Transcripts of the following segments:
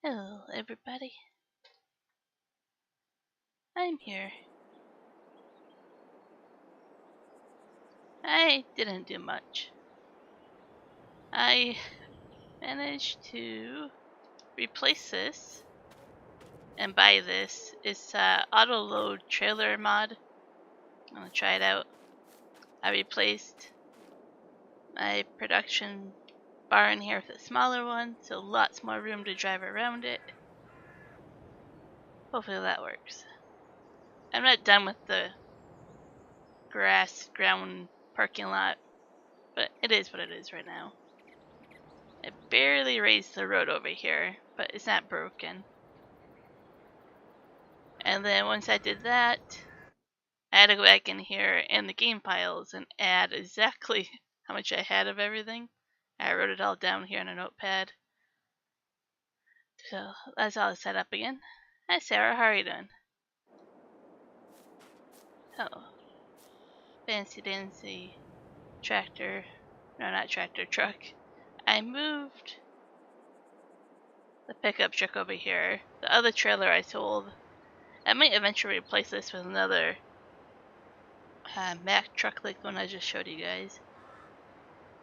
Hello, everybody. I'm here. I didn't do much. I managed to replace this and buy this. It's auto load trailer mod. I'm gonna try it out. I replaced my production barn here with a smaller one, so lots more room to drive around it. Hopefully that works. I'm not done with the grass ground parking lot, but it is what it is right now. I barely raised the road over here, but it's not broken. And then once I did that, I had to go back in here in the game files and add exactly how much I had of everything. I wrote it all down here in a notepad. So that's all set up again. Hi Sarah, how are you doing? Oh, fancy dancy tractor. No, not tractor, truck. I moved the pickup truck over here. The other trailer I sold. I might eventually replace this with another Mack truck like the one I just showed you guys.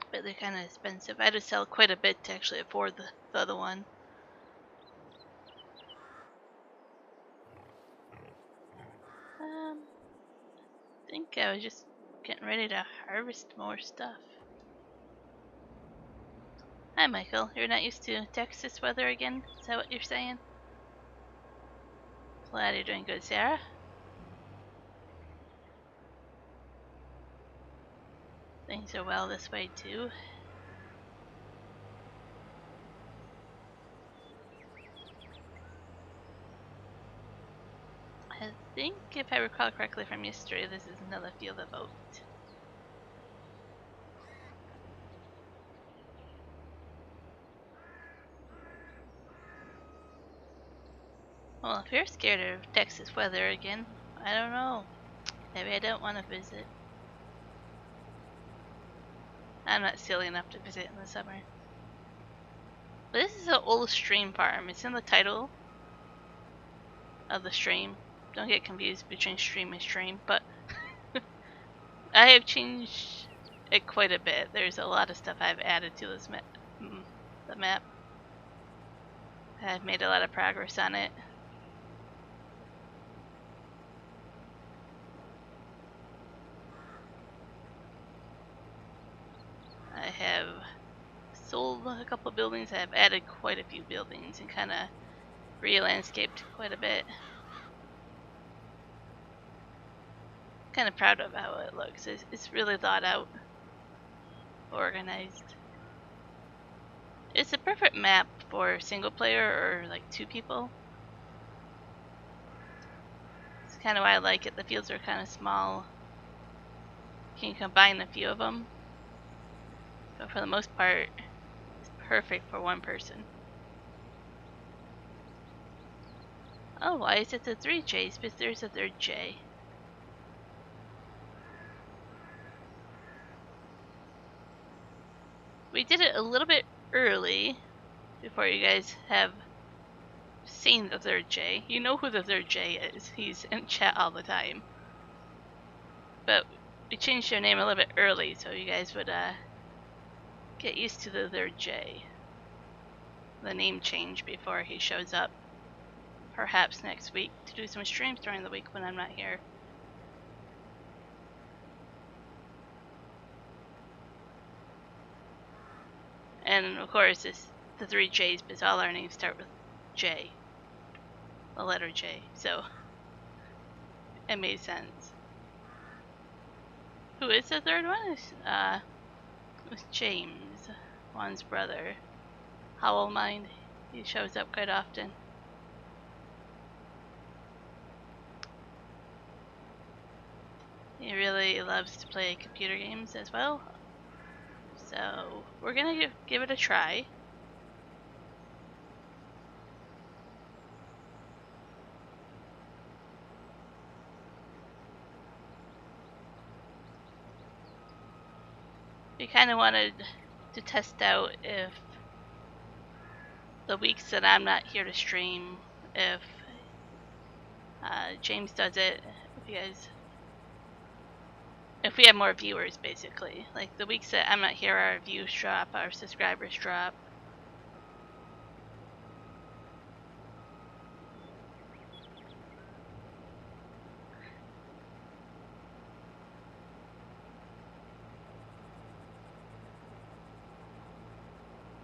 But they're kind of expensive. I had to sell quite a bit to actually afford the other one. I think I was just getting ready to harvest more stuff. Hi, Michael. You're not used to Texas weather again? Is that what you're saying? Glad you're doing good, Sarah. Things are well this way, too. I think, if I recall correctly from yesterday, this is another field of oat. Well, if you're scared of Texas weather again, I don't know. Maybe I don't want to visit. I'm not silly enough to visit in the summer. But this is an old stream farm. It's in the title of the stream. Don't get confused between stream and stream, but I have changed it quite a bit. There's a lot of stuff I've added to this the map. I've made a lot of progress on it. I have sold a couple buildings. I have added quite a few buildings and kind of re-landscaped quite a bit. Kind of proud of how it looks. It's really thought out, organized. It's a perfect map for single player or like 2 people. It's kind of why I like it. The fields are kind of small. You can combine a few of them. But for the most part, it's perfect for 1 person. Oh, why is it the 3 J's? Because there's a 3rd J. We did it a little bit early, before you guys have seen the 3rd J. You know who the 3rd J is. He's in chat all the time. But we changed your name a little bit early so you guys would get used to the 3rd J. The name change before he shows up. Perhaps next week to do some streams during the week when I'm not here. And of course, it's the 3 J's because all our names start with J. The letter J. So it made sense. Who is the 3rd one? It's James, Juan's brother. Howl Mind. He shows up quite often. He really loves to play computer games as well. So we're gonna give it a try. We kind of wanted to test out if the weeks that I'm not here to stream, if James does it, if we have more viewers, basically. Like the weeks that I'm not here, our views drop, our subscribers drop.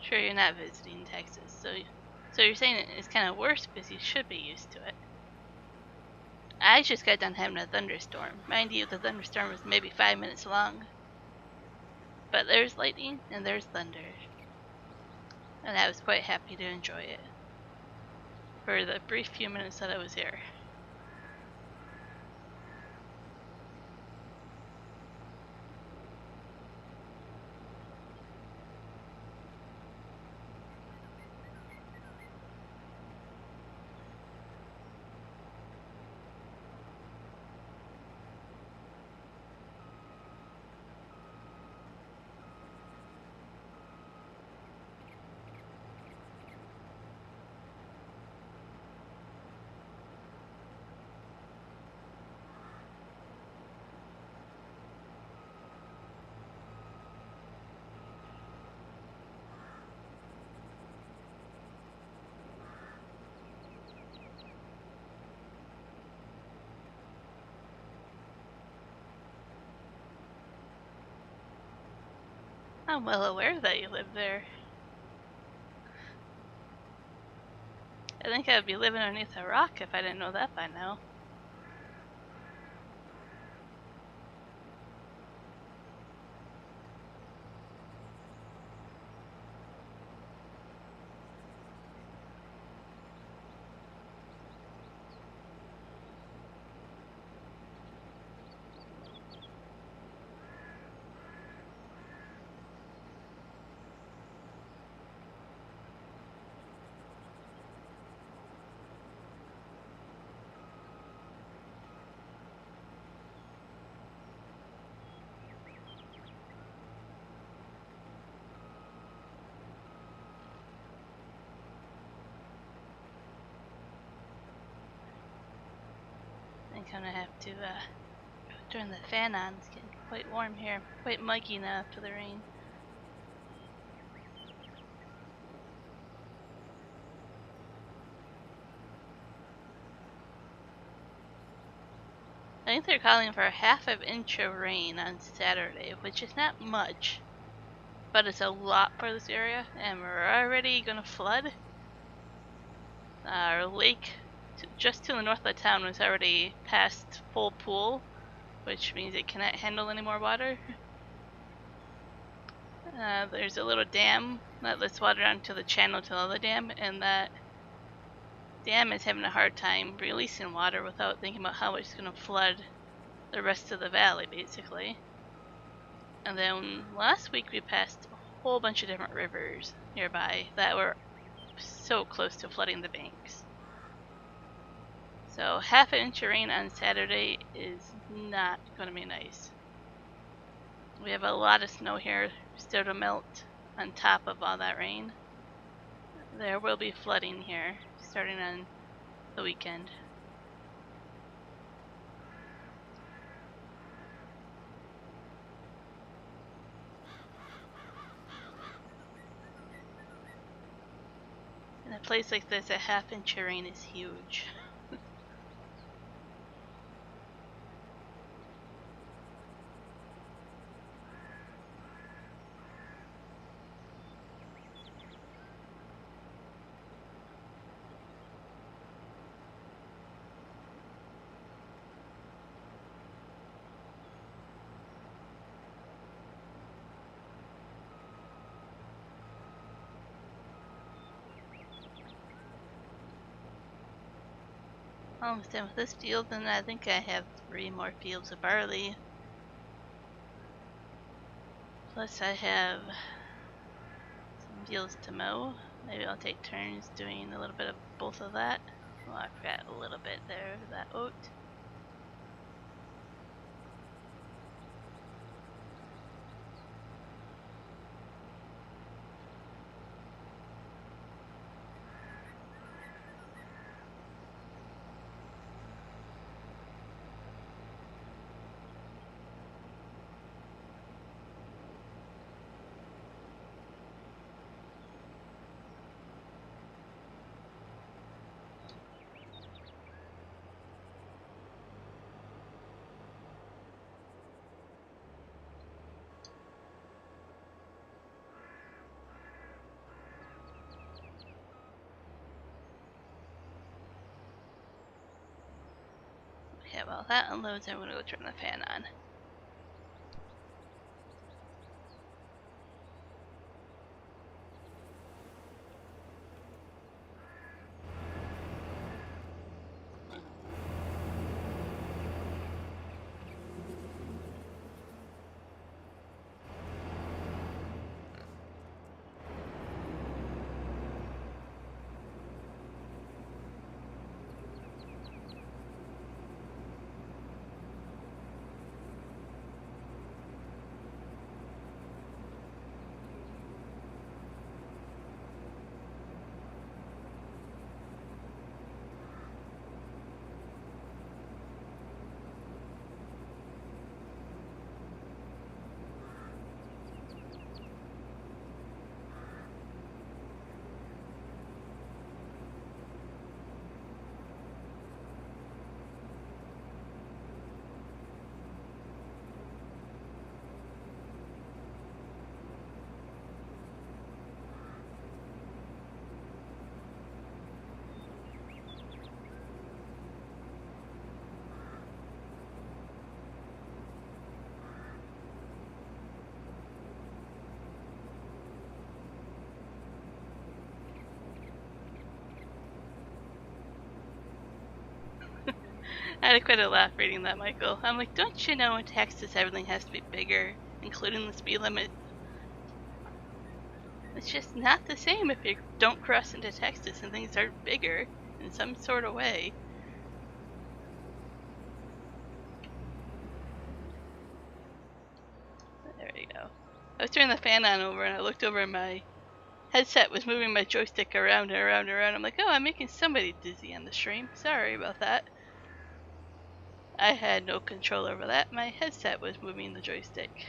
Sure, you're not visiting Texas, so you're saying it's kind of worse because you should be used to it. I just got done having a thunderstorm. Mind you, the thunderstorm was maybe 5 minutes long. But there's lightning and there's thunder. And I was quite happy to enjoy it for the brief few minutes that I was here. I'm well aware that you live there. I think I would be living underneath a rock if I didn't know that by now. I'm gonna have to turn the fan on. It's getting quite warm here. Quite muggy now after the rain. I think they're calling for a half of inch of rain on Saturday, which is not much, but it's a lot for this area, and we're already gonna flood. Our lake just to the north of the town was already past full pool, which means it cannot handle any more water. There's a little dam that lets water down to the channel to the other dam, and that dam is having a hard time releasing water without thinking about how it's going to flood the rest of the valley, basically. And then last week we passed a whole bunch of different rivers nearby that were so close to flooding the banks. So half an inch of rain on Saturday is not going to be nice. We have a lot of snow here still to melt on top of all that rain. There will be flooding here starting on the weekend. In a place like this, a half inch of rain is huge. Almost done with this field, and I think I have 3 more fields of barley. Plus I have some fields to mow. Maybe I'll take turns doing a little bit of both of that. Well, I forgot a little bit there of that oat. While that unloads, I'm gonna go turn the fan on. I had quite a laugh reading that, Michael. I'm like, don't you know in Texas everything has to be bigger, including the speed limit? It's just not the same if you don't cross into Texas and things aren't bigger in some sort of way. There we go. I was turning the fan on over and I looked over and my headset was moving my joystick around and around and around. I'm like, oh, I'm making somebody dizzy on the stream. Sorry about that. I had no control over that. My headset was moving the joystick.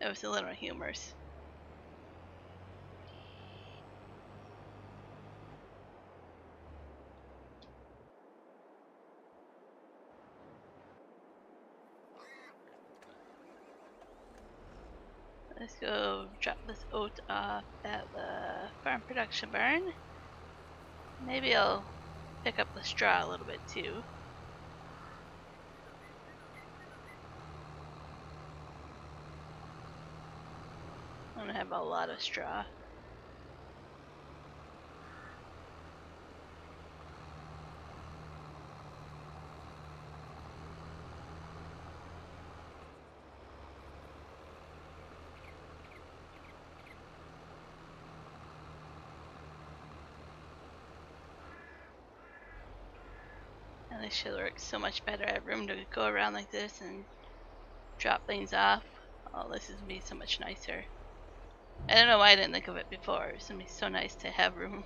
It was a little humorous. Let's go drop this oat off at the farm production barn. Maybe I'll pick up the straw a little bit too. I'm gonna have a lot of straw. And this should work so much better. I have room to go around like this and drop things off. Oh, this is gonna be so much nicer. I don't know why I didn't think of it before. It's gonna be so nice to have room.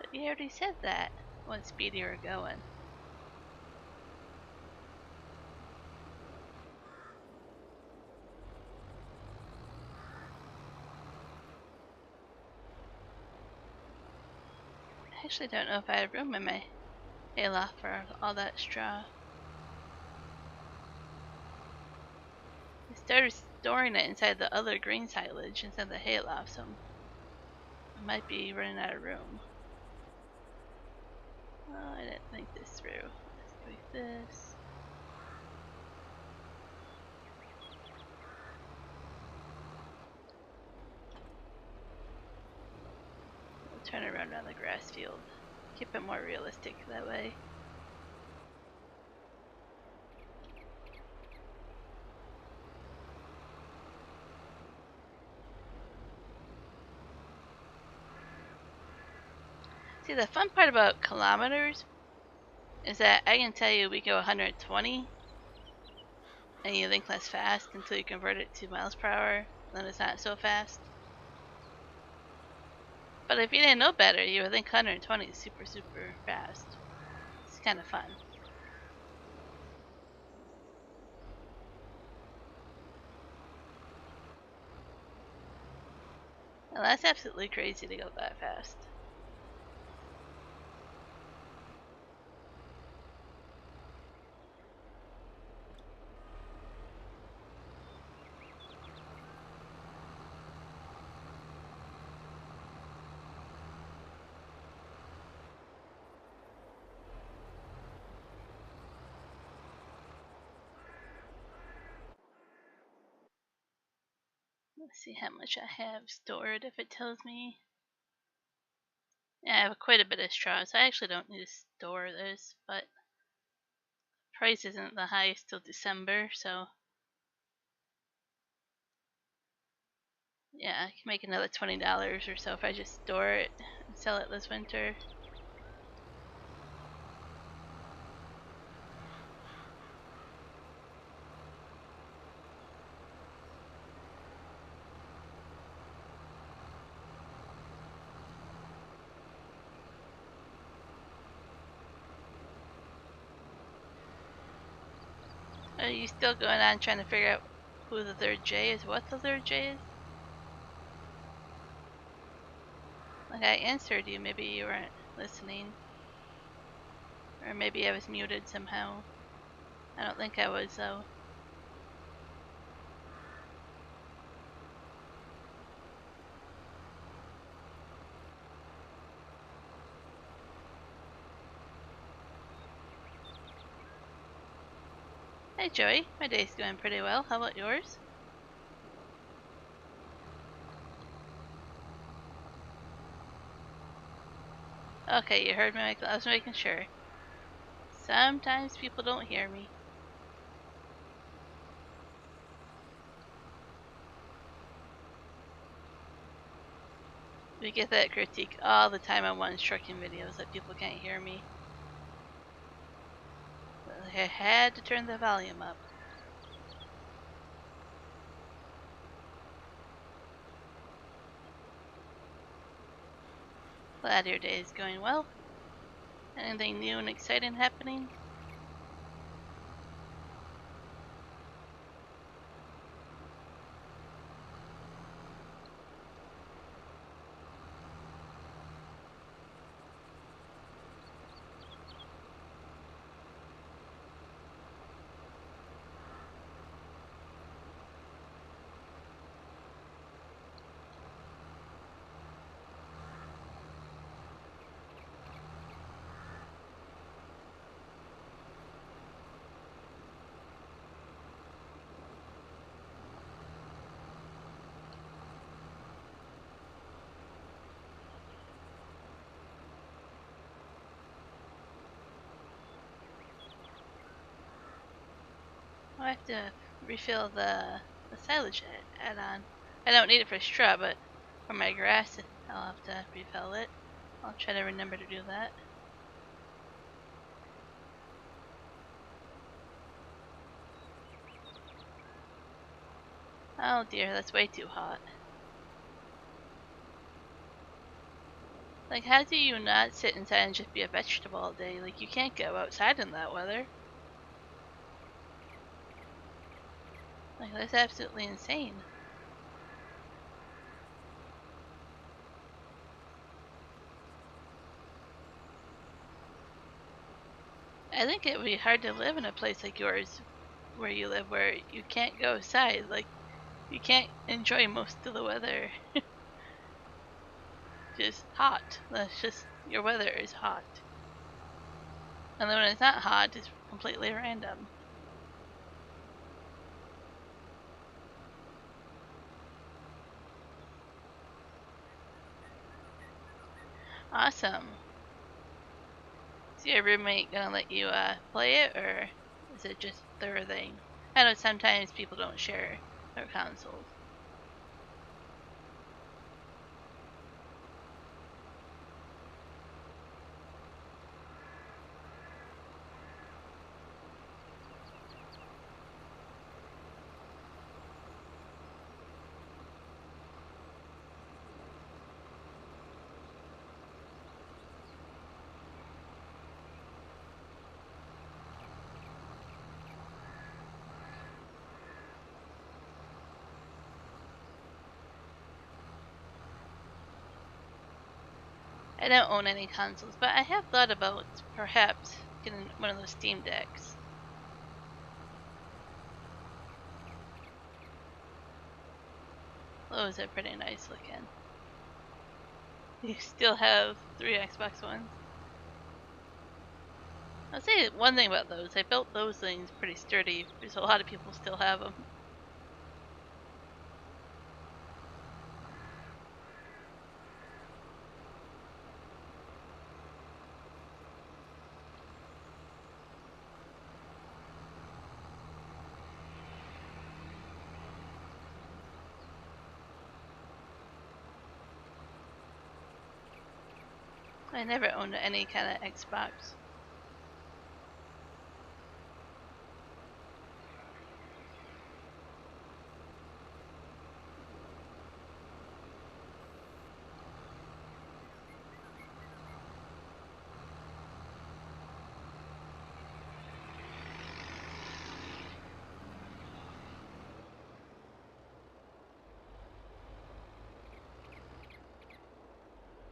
But you already said that. What speed you were going. I actually don't know if I have room in my hayloft for all that straw. I started storing it inside the other grain silage instead of the hayloft, so I might be running out of room. Oh, I didn't think this through. Let's do this. We'll turn around on the grass field. Keep it more realistic that way. See, the fun part about kilometers is that I can tell you we go 120 and you think less fast until you convert it to miles per hour, then it's not so fast. But But if you didn't know better, you would think 120 is super, super fast. It's kind of fun. Well, that's absolutely crazy to go that fast. Let's see how much I have stored if it tells me. Yeah, I have quite a bit of straw, so I actually don't need to store this, but price isn't the highest till December, so yeah, I can make another $20 or so if I just store it and sell it this winter. Are you still going on trying to figure out who the third J is? What the third J is? Like, I answered you, maybe you weren't listening. Or maybe I was muted somehow. I don't think I was, though. Hey Joey, my day's going pretty well. How about yours? Okay, you heard me, Michael. I was making sure. Sometimes people don't hear me. We get that critique all the time on one trucking videos that people can't hear me. I had to turn the volume up. Glad your day is going well. Anything new and exciting happening? I have to refill the silage add-on. I don't need it for straw, but for my grass, I'll have to refill it. I'll try to remember to do that. Oh dear, that's way too hot. Like, how do you not sit inside and just be a vegetable all day? Like, you can't go outside in that weather. Like, that's absolutely insane. I think it would be hard to live in a place like yours, where you live, where you can't go outside. Like, you can't enjoy most of the weather. Just hot. That's just, your weather is hot. And then when it's not hot, it's completely random. Awesome. Is your roommate gonna let you play it, or is it just their thing? I know sometimes people don't share their consoles. I don't own any consoles, but I have thought about perhaps getting one of those Steam Decks. Those are pretty nice looking. You still have 3 Xbox Ones? I'll say one thing about those. I built those things pretty sturdy because a lot of people still have them. I never owned any kind of Xbox.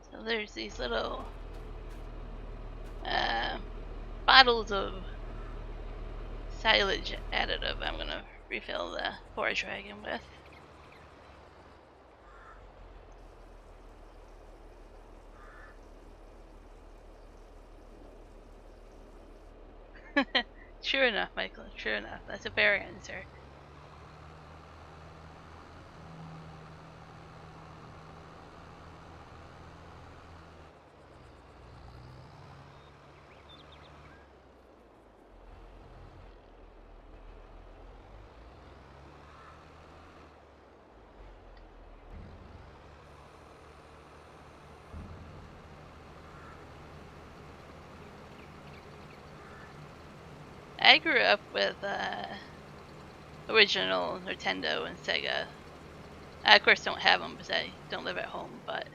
So there's these little bottles of silage additive I'm gonna refill the Boar Dragon with. True enough, Michael. True enough. That's a fair answer. I grew up with original Nintendo and Sega. I, of course, don't have them because I don't live at home, but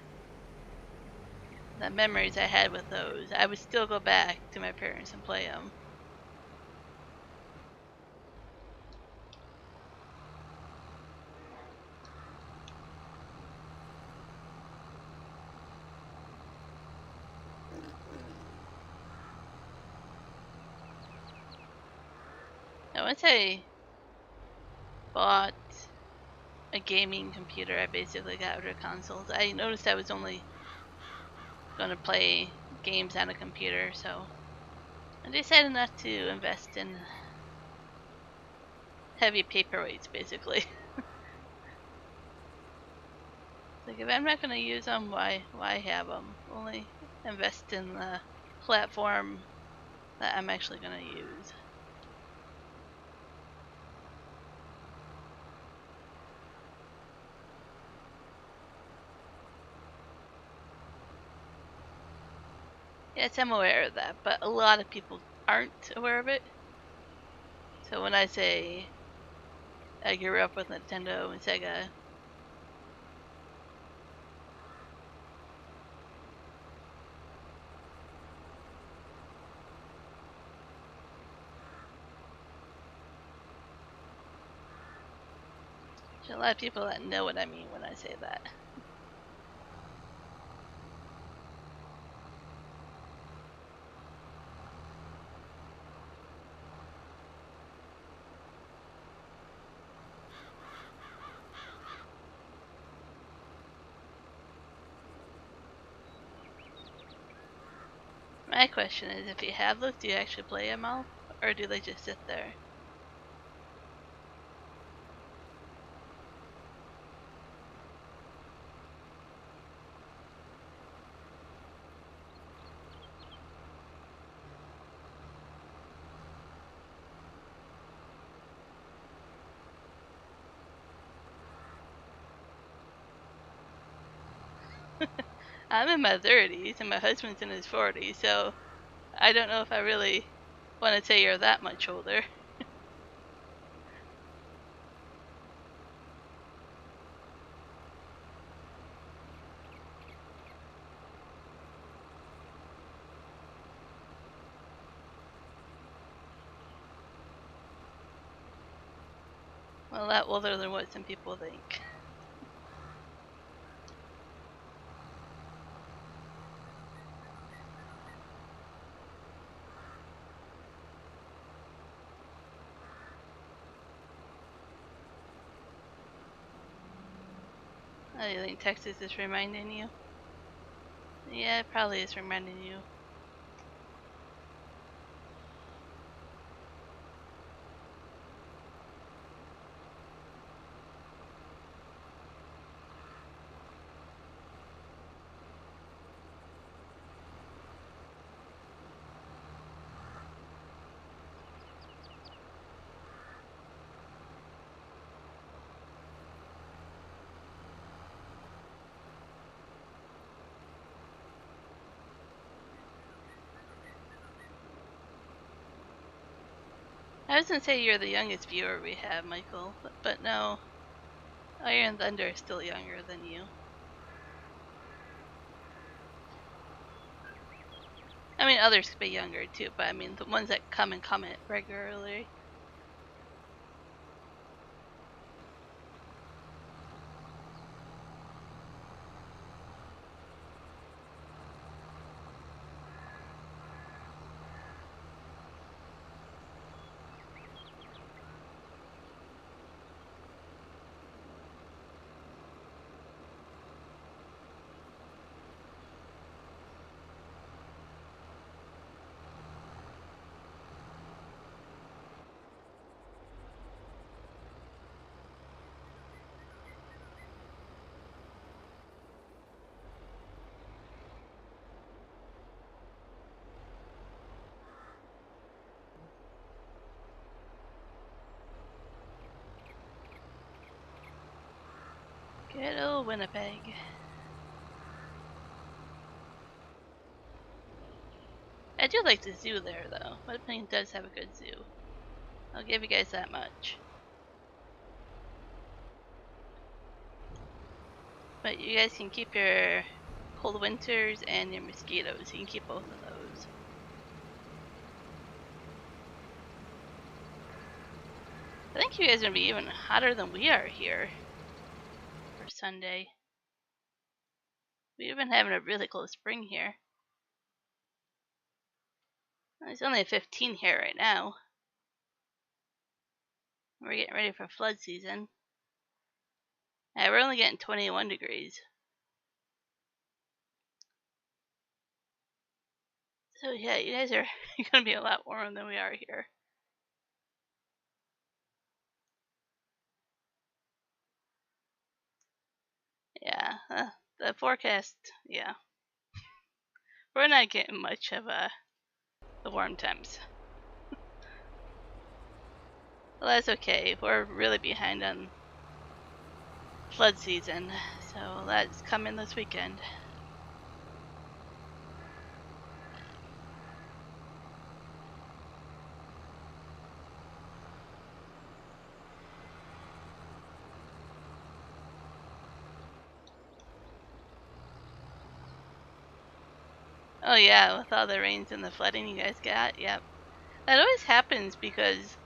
the memories I had with those, I would still go back to my parents and play them. Now, once I bought a gaming computer, I basically got rid of consoles. I noticed I was only going to play games on a computer, so I decided not to invest in heavy paperweights, basically. Like, if I'm not going to use them, why have them? Only invest in the platform that I'm actually going to use. Yes, I'm aware of that, but a lot of people aren't aware of it. So when I say I grew up with Nintendo and Sega, there's a lot of people that know what I mean when I say that. My question is, if you have those, do you actually play them all? Or do they just sit there? I'm in my 30s and my husband's in his 40s, so I don't know if I really want to say you're that much older. Well, a lot older than what some people think. I think Texas is reminding you. Yeah, it probably is reminding you. I was gonna say you're the youngest viewer we have, Michael, but no. Iron Thunder is still younger than you. I mean, others could be younger too, but I mean, the ones that come and comment regularly. Good old Winnipeg. I do like the zoo there, though. Winnipeg does have a good zoo. I'll give you guys that much. But you guys can keep your cold winters and your mosquitoes. You can keep both of those. I think you guys are going to be even hotter than we are here for Sunday. We've been having a really close spring here. It's only 15 here right now. We're getting ready for flood season. Yeah, we're only getting 21 degrees. So yeah, you guys are going to be a lot warmer than we are here. Yeah, the forecast, yeah. We're not getting much of the warm temps. Well, that's okay. We're really behind on flood season, so that's coming this weekend. Oh yeah, with all the rains and the flooding you guys got, yep. That always happens because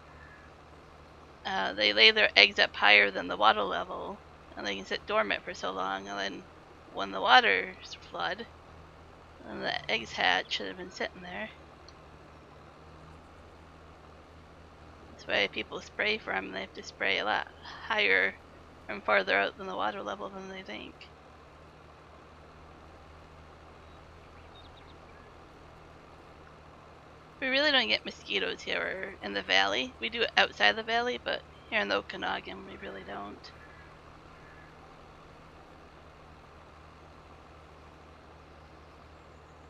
they lay their eggs up higher than the water level, and they can sit dormant for so long, and then when the waters flood, and the eggs hatch should have been sitting there. That's why people spray for them. They have to spray a lot higher and farther out than the water level than they think. We really don't get mosquitoes here in the valley. We do it outside the valley, but here in the Okanagan, we really don't.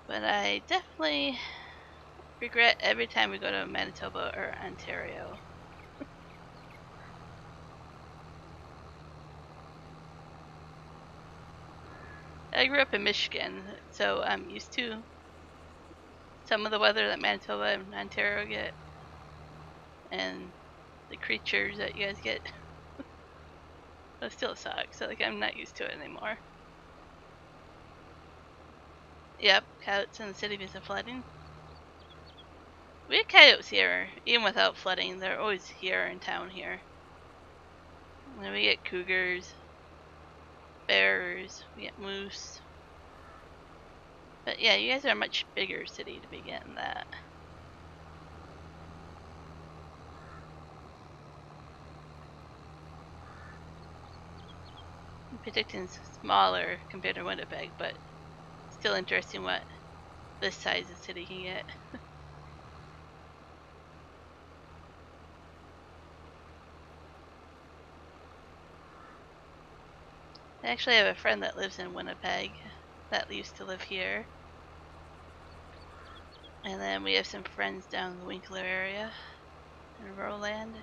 But I definitely regret every time we go to Manitoba or Ontario. I grew up in Michigan, so I'm used to some of the weather that Manitoba and Ontario get, and the creatures that you guys get. But it still sucks. So, like, I'm not used to it anymore. Yep, coyotes in the city because of flooding. We have coyotes here, even without flooding. They're always here in town here. And then we get cougars, bears, we get moose. But yeah, you guys are a much bigger city to be getting that. Penticton's smaller compared to Winnipeg, but still interesting what this size of city can get. I actually have a friend that lives in Winnipeg that used to live here. And then we have some friends down in the Winkler area in Roland.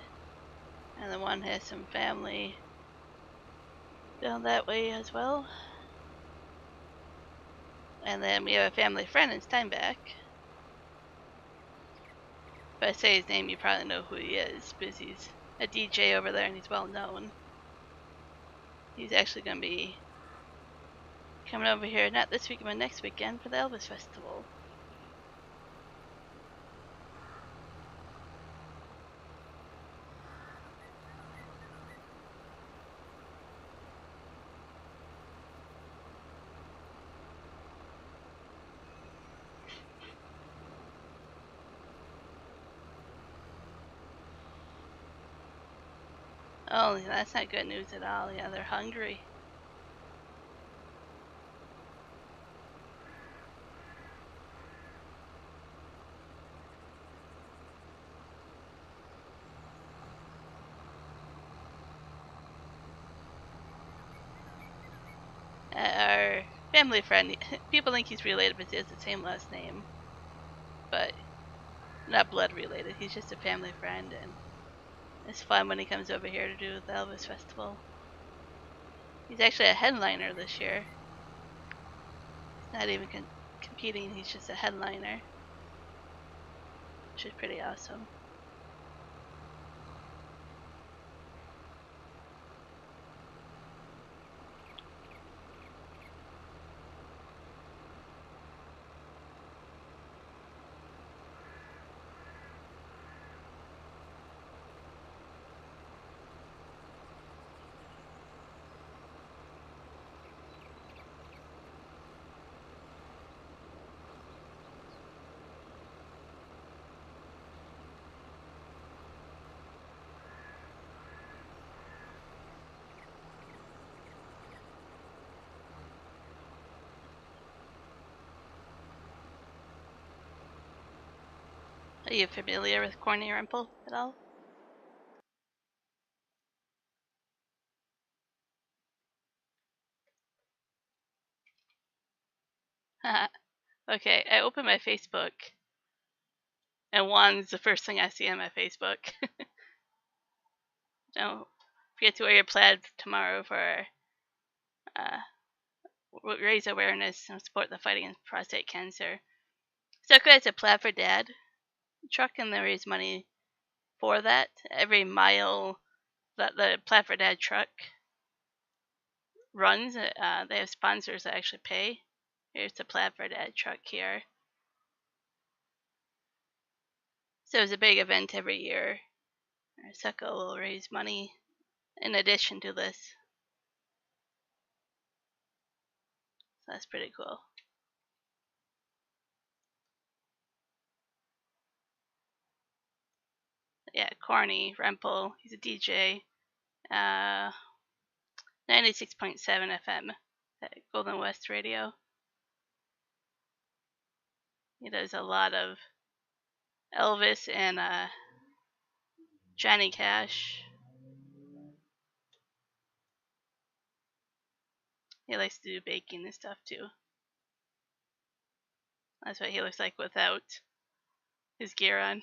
And then one has some family down that way as well. And then we have a family friend in Steinbach. If I say his name, you probably know who he is, because he's a DJ over there and he's well known. He's actually going to be coming over here, not this weekend, but next weekend for the Elvis Festival. Oh, that's not good news at all. Yeah, they're hungry. Our family friend, people think he's related because he has the same last name, but not blood related. He's just a family friend, and it's fun when he comes over here to do the Elvis Festival. He's actually a headliner this year. He's not even competing, he's just a headliner, which is pretty awesome. Are you familiar with Corny Rumple at all? Okay, I open my Facebook, and Juan's the first thing I see on my Facebook. Don't forget to wear your plaid tomorrow for raise awareness and support the fight against prostate cancer. So it's a Plaid for Dad truck, and they raise money for that. Every mile that the Plaid for Dad truck runs, they have sponsors that actually pay. Here's the Plaid for Dad truck here. So it's a big event every year. Succo will raise money in addition to this. So that's pretty cool. Yeah, Corny Rempel, he's a DJ. 96.7 FM at Golden West Radio. He does a lot of Elvis and Johnny Cash. He likes to do baking and stuff too. That's what he looks like without his gear on.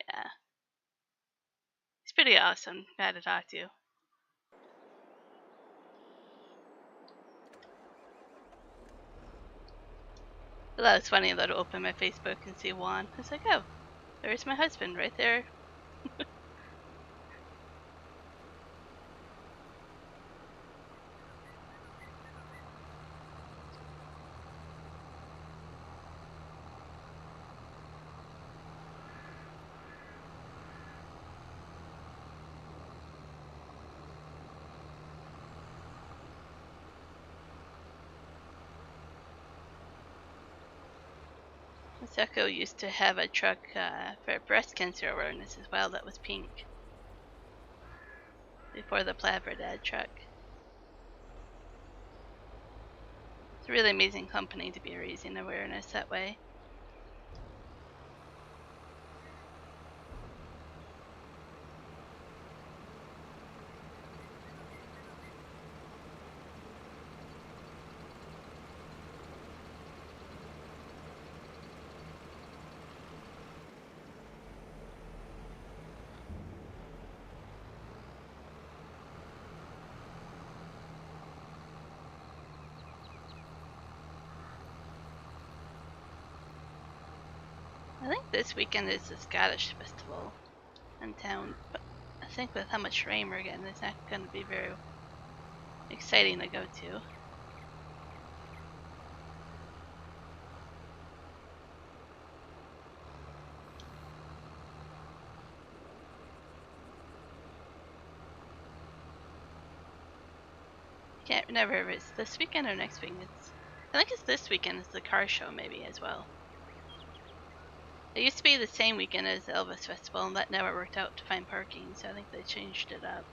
Yeah. He's pretty awesome guy to talk to. I thought it was funny though to open my Facebook and see Juan. I was like, oh, there's my husband right there. Succo used to have a truck for breast cancer awareness as well that was pink. before the plaid for dad truck. It's a really amazing company to be raising awareness that way. I think this weekend is the Scottish festival in town, but I think with how much rain we're getting, it's not going to be very exciting to go to. Can't remember if it's this weekend or next weekend. I think it's this weekend. It's the car show maybe as well. It used to be the same weekend as the Elvis Festival, and that never worked out to find parking, so I think they changed it up.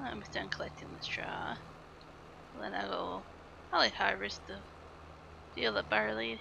I'm done collecting the straw. Then I'll go probably harvest the field of barley.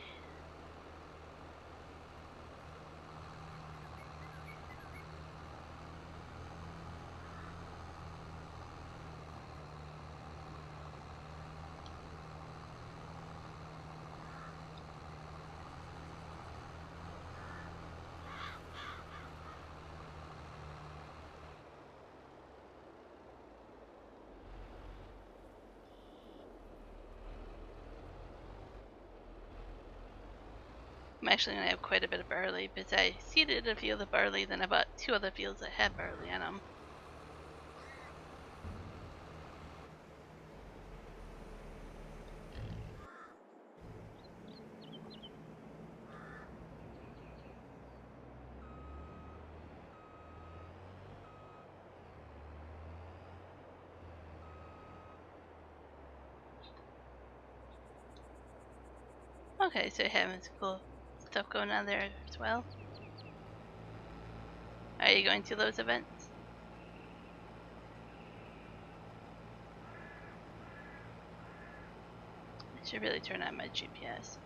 I'm actually going to have quite a bit of barley because I seeded a field of barley, then I bought 2 other fields that had barley on them. Okay, so you're having some cool stuff going on there as well. Are you going to those events? I should really turn on my GPS.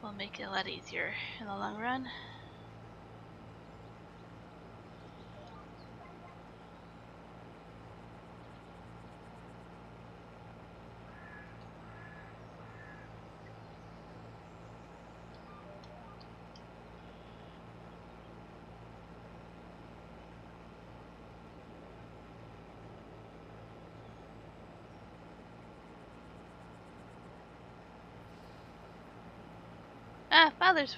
Will make it a lot easier in the long run. Ah, Father's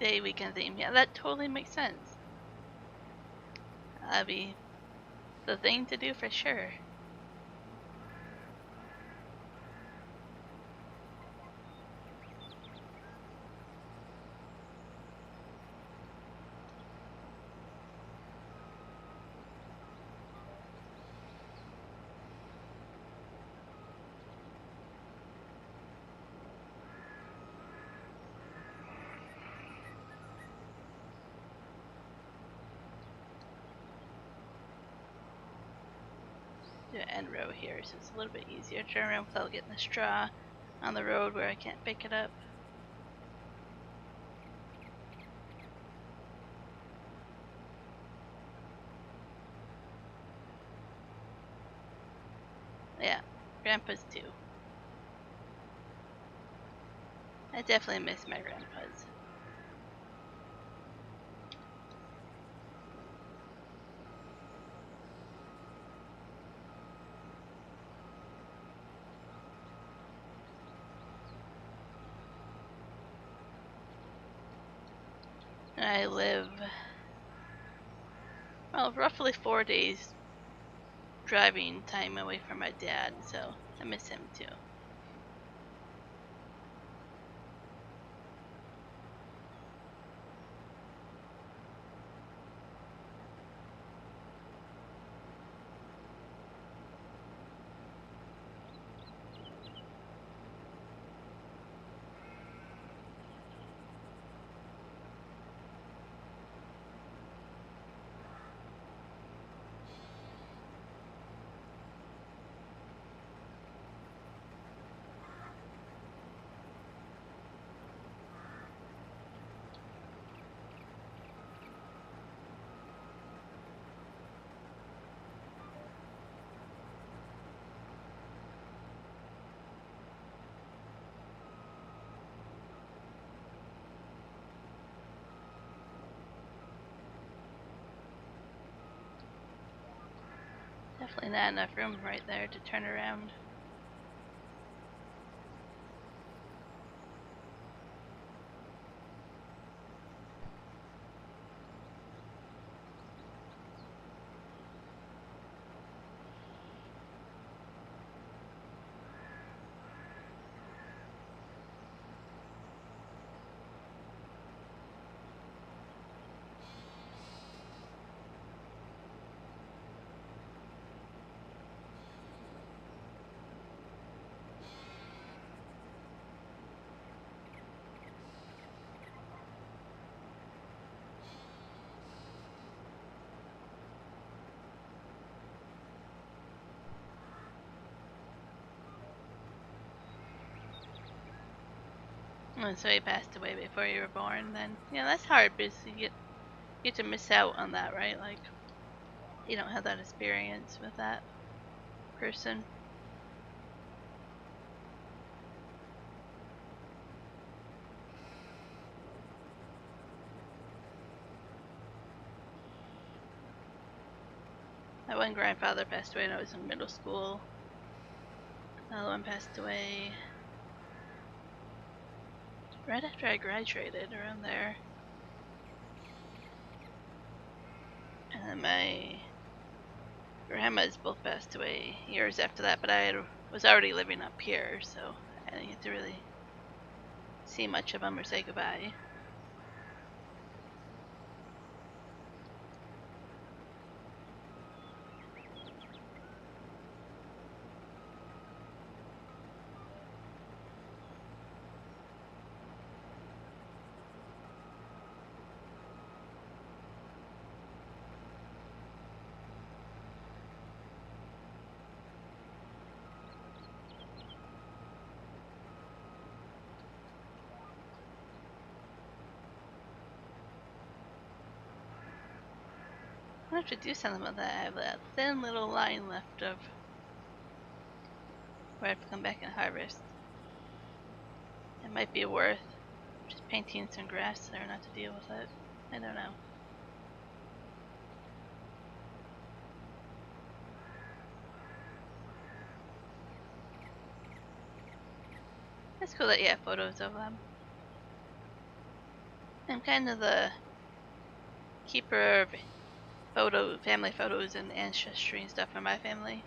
Day weekend theme. Yeah, that totally makes sense. That'd be the thing to do for sure. Do an end row here, so it's a little bit easier to turn around without getting the straw on the road where I can't pick it up. Yeah, Grandpa's too. I definitely miss my grandpa's. I live, well, roughly 4 days driving time away from my dad, so I miss him too. Definitely not enough room right there to turn around. And so he passed away before you were born. Then yeah, that's hard because you get to miss out on that, right? Like you don't have that experience with that person. My one grandfather passed away when I was in middle school. Another one passed away right after I graduated, around there. And then my grandmas both passed away years after that, but I was already living up here, so I didn't get to really see much of them or say goodbye. I have to do something with that. I have that thin little line left of where I have to come back and harvest. It might be worth just painting some grass there not to deal with it. I don't know. It's cool that you have photos of them. I'm kind of the keeper of family photos and ancestry and stuff for my family.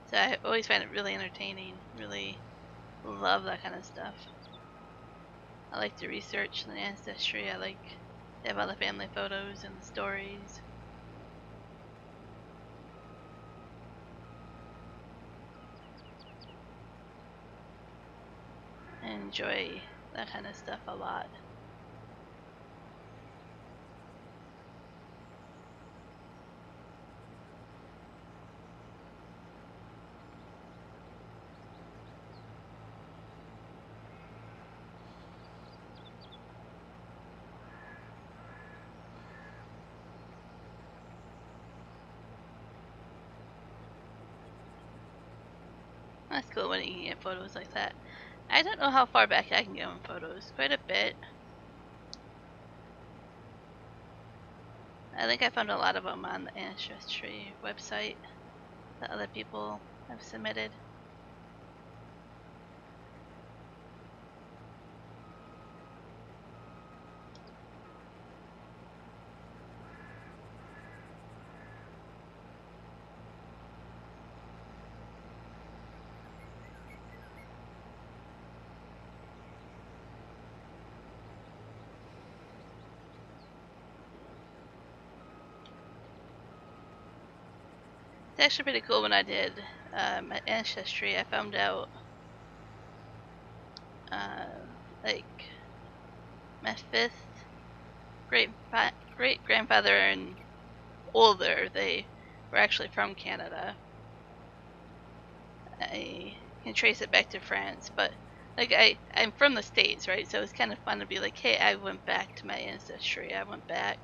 So I always find it really entertaining. Really love that kind of stuff. I like to research the ancestry. I like to have all the family photos and the stories. I enjoy that kind of stuff a lot. That's cool when you can get photos like that. I don't know how far back I can go in photos. Quite a bit. I think I found a lot of them on the Ancestry website that other people have submitted. It's actually pretty cool when I did my Ancestry. I found out like my fifth great grandfather and older, they were actually from Canada. I can trace it back to France, but like I'm from the States, right? So it's kind of fun to be like, hey, I went back to my ancestry. I went back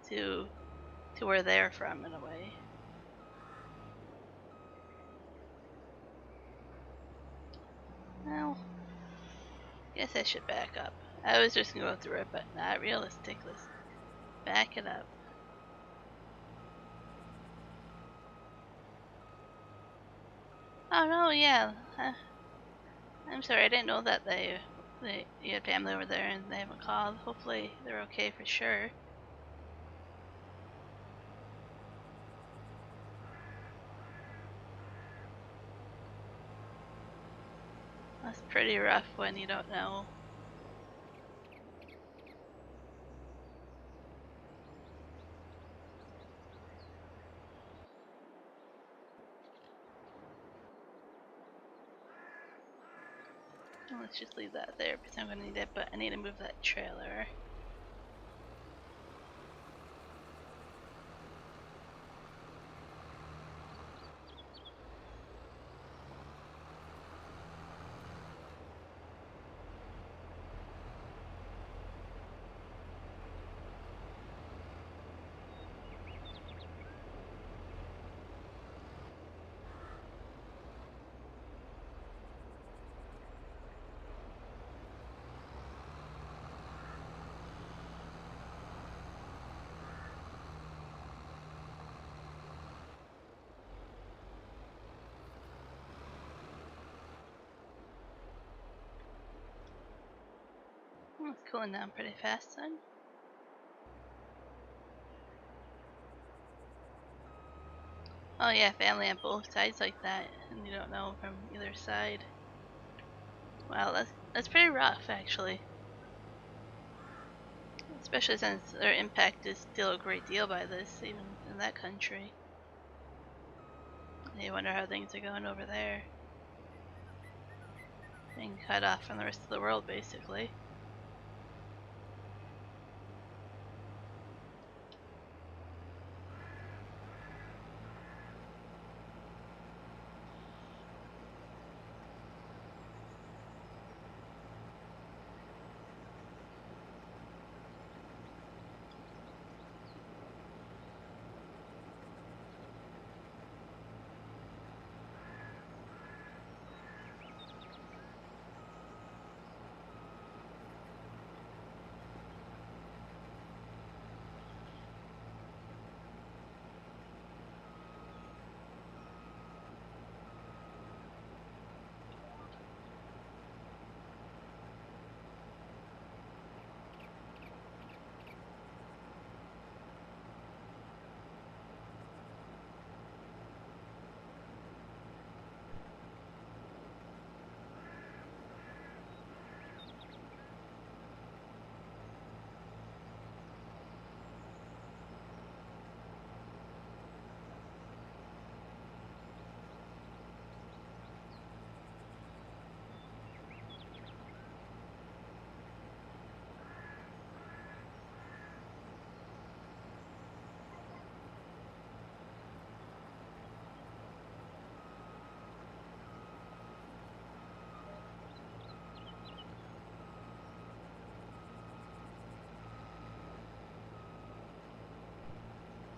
to where they're from in a way. Well, guess I should back up. I was just gonna go through it, but not realistic. Let's back it up. Oh no, yeah. I'm sorry, I didn't know that you had family over there and they haven't called. Hopefully they're okay for sure. That's pretty rough when you don't know. Well, let's just leave that there because I'm gonna need it, but I need to move that trailer. It's cooling down pretty fast then. Oh yeah, family on both sides like that, and you don't know from either side. Wow, that's pretty rough actually. Especially since their impact is still a great deal by this, even in that country. You wonder how things are going over there. Being cut off from the rest of the world, basically.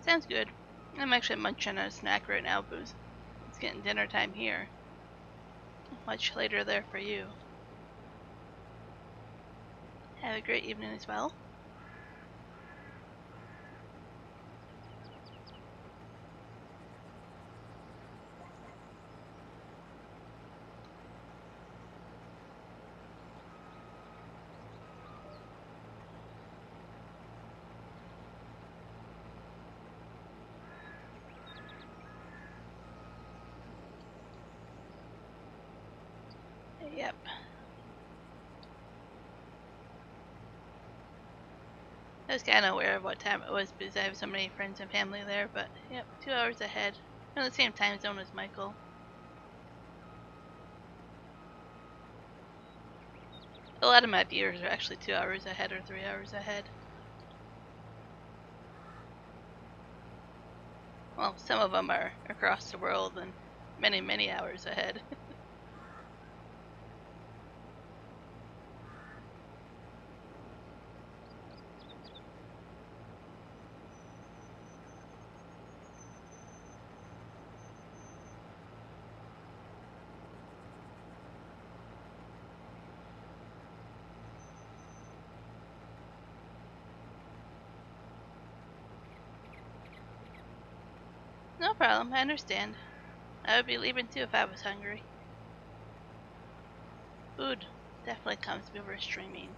Sounds good. I'm actually munching on a snack right now, Booze. It's getting dinner time here. Much later there for you. Have a great evening as well. Yep. I was kind of aware of what time it was because I have so many friends and family there, but yep, 2 hours ahead. We're in the same time zone as Michael. A lot of my viewers are actually 2 hours ahead or 3 hours ahead. Well, some of them are across the world and many, many hours ahead. No problem, I understand. I would be leaving too if I was hungry. Food definitely comes before streaming.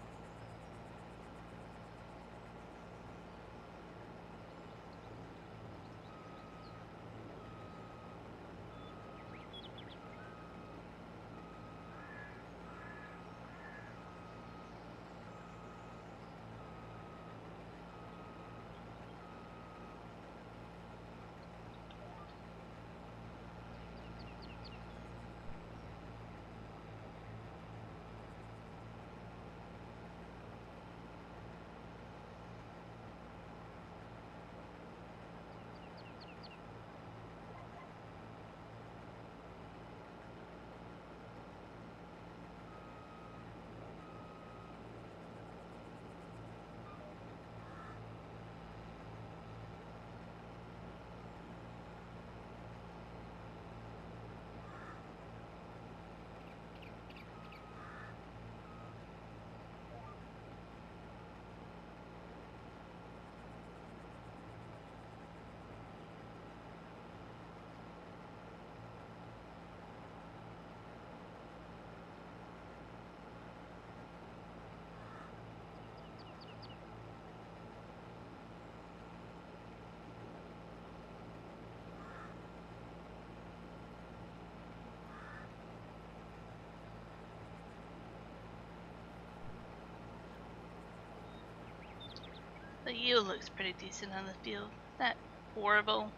The yield looks pretty decent on the field. Not horrible.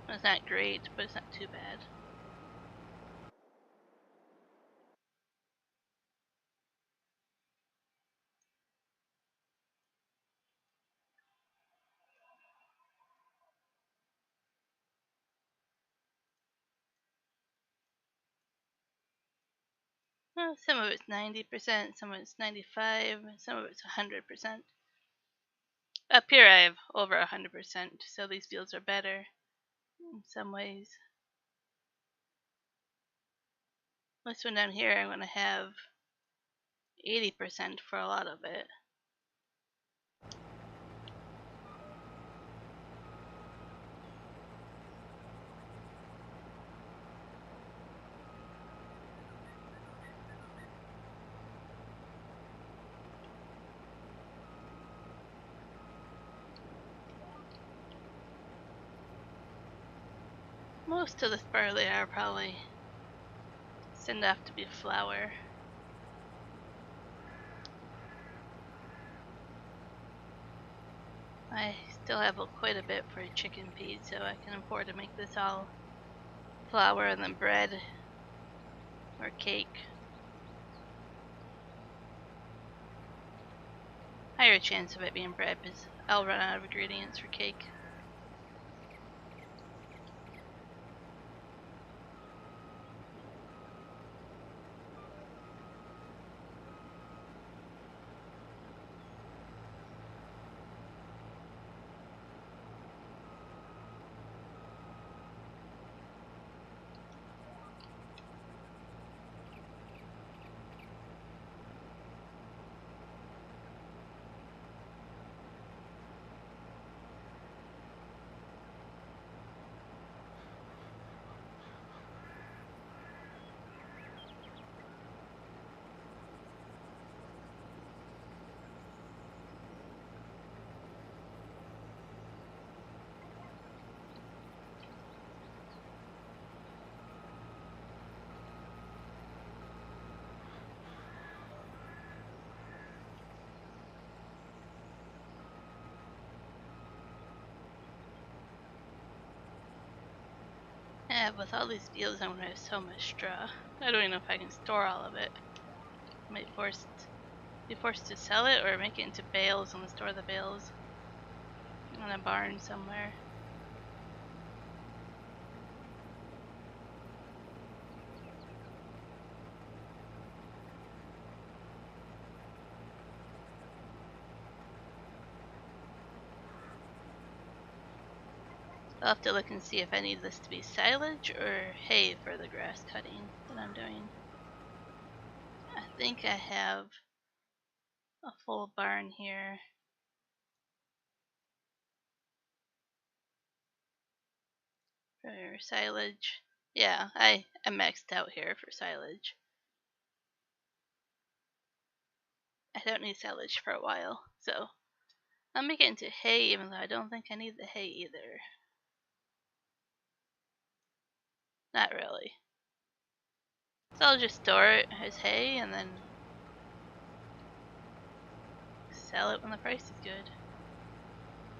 It's not great, but it's not too bad. Well, some of it's 90%, some of it's 95, some of it's 100%. Up here I have over 100%, so these fields are better in some ways. This one down here I'm going to have 80% for a lot of it. Most of this barley are probably send off to be flour. I still have quite a bit for chicken feed, so I can afford to make this all flour and then bread or cake. Higher chance of it being bread because I'll run out of ingredients for cake. Yeah, with all these fields, I'm gonna have so much straw. I don't even know if I can store all of it. I might be forced to sell it or make it into bales and store the bales in a barn somewhere. I'll have to look and see if I need this to be silage or hay for the grass cutting that I'm doing. I think I have a full barn here. For silage. Yeah, I am maxed out here for silage. I don't need silage for a while, so I'll make it into hay, even though I don't think I need the hay either. Not really. So I'll just store it as hay and then sell it when the price is good.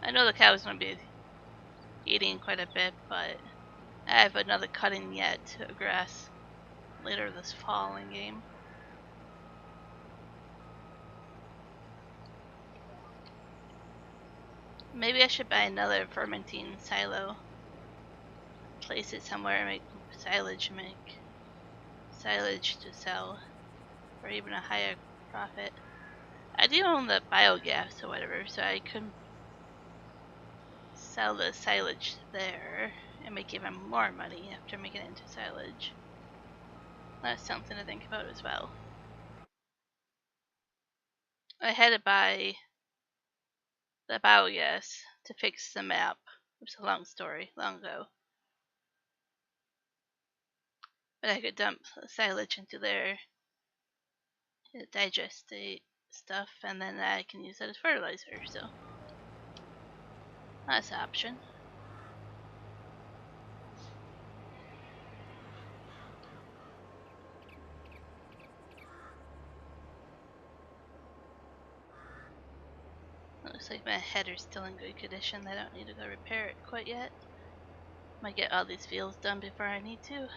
I know the cow's gonna be eating quite a bit, but I have another cutting yet of grass later this fall in game. Maybe I should buy another fermenting silo. Place it somewhere and make silage to sell for even a higher profit. I do own the biogas or whatever, so I could sell the silage there and make even more money after making it into silage. That's something to think about as well. I had to buy the biogas to fix the map. It's a long story, long ago. But I could dump silage into there, digest the stuff, and then I can use it as fertilizer, so that's an option. Looks like my header's still in good condition. I don't need to go repair it quite yet. Might get all these fields done before I need to.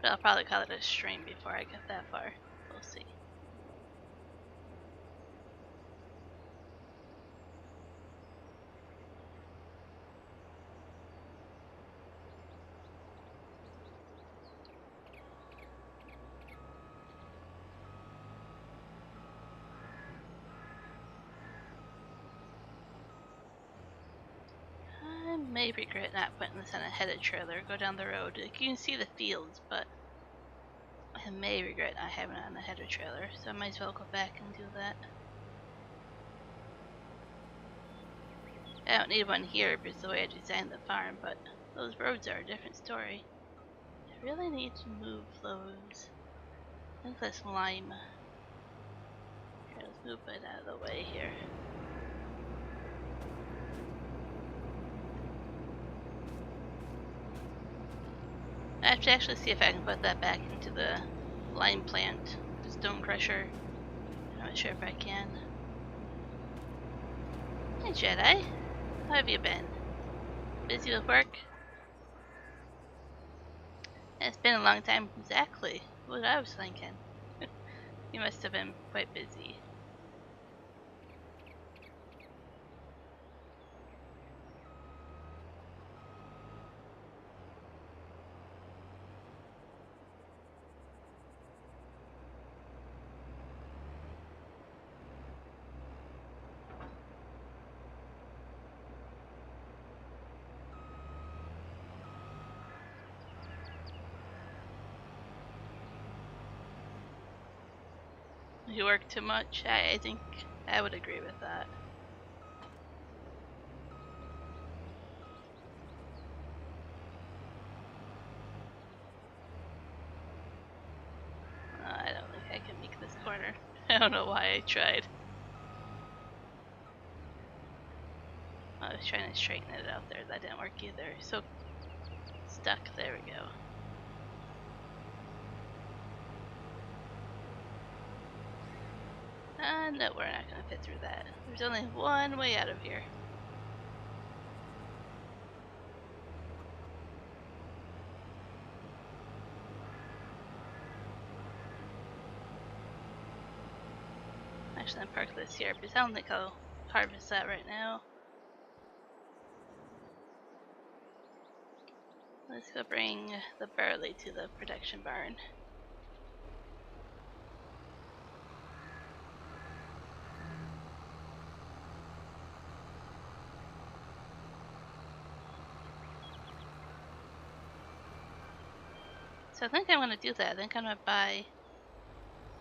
But I'll probably call it a stream before I get that far. We'll see. I may regret not putting this on a headed trailer. Go down the road. Like, you can see the fields, but I may regret not having it on the header trailer, so I might as well go back and do that. I don't need one here because the way I designed the farm, but those roads are a different story. I really need to move those. I think that's lime. Here, let's move it out of the way here. I have to actually see if I can put that back into the lime plant, the stone crusher. I'm not sure if I can. Hey Jedi, how have you been? Busy with work? It's been a long time. Exactly what I was thinking. You must have been quite busy. You work too much? I think I would agree with that. I don't think I can make this corner. I don't know why I tried. I was trying to straighten it out there. That didn't work either. So stuck. There we go. No, we're not going to fit through that. There's only one way out of here. Actually, I'll park this here because I don't think I'll harvest that right now. Let's go bring the barley to the production barn. So I think I'm going to do that. I think I'm going to buy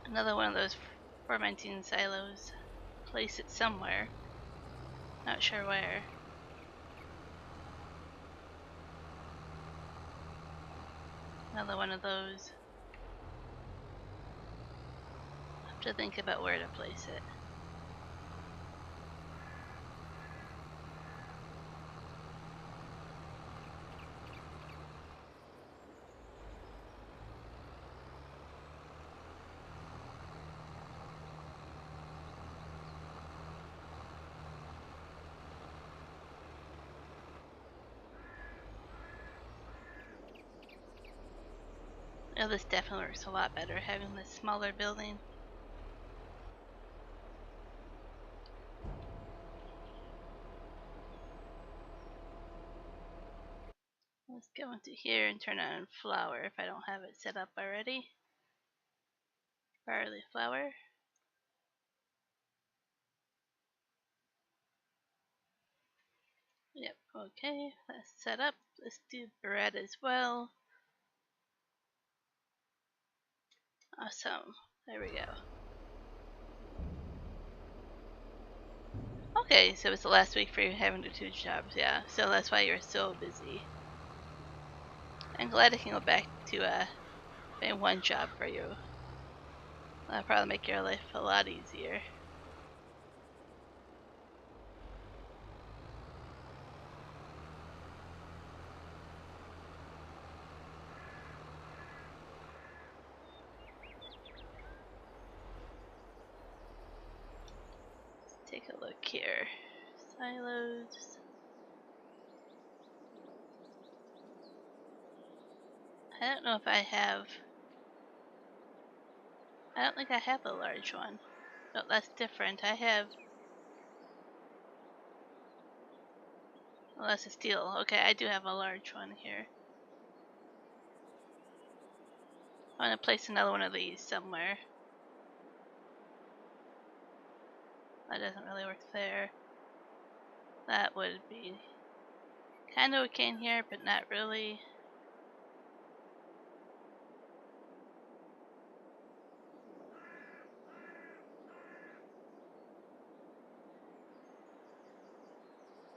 another one of those fermenting silos, place it somewhere, Not sure where. Another one of those. Have to think about where to place it. Oh, this definitely works a lot better having this smaller building. Let's go into here and turn on flour if I don't have it set up already. Barley flour. Yep, okay, that's set up. Let's do bread as well. Awesome. There we go. Okay, so it's the last week for you having to do 2 jobs, yeah. So that's why you're so busy. I'm glad I can go back to doing 1 job for you. That'll probably make your life a lot easier. Take a look here. Silos. I don't know if I have. I don't think I have a large one. No, that's different. I have. Well, that's a steel. Okay, I do have a large one here. I'm gonna place another one of these somewhere. That doesn't really work there. That would be kind of okay in here, but not really.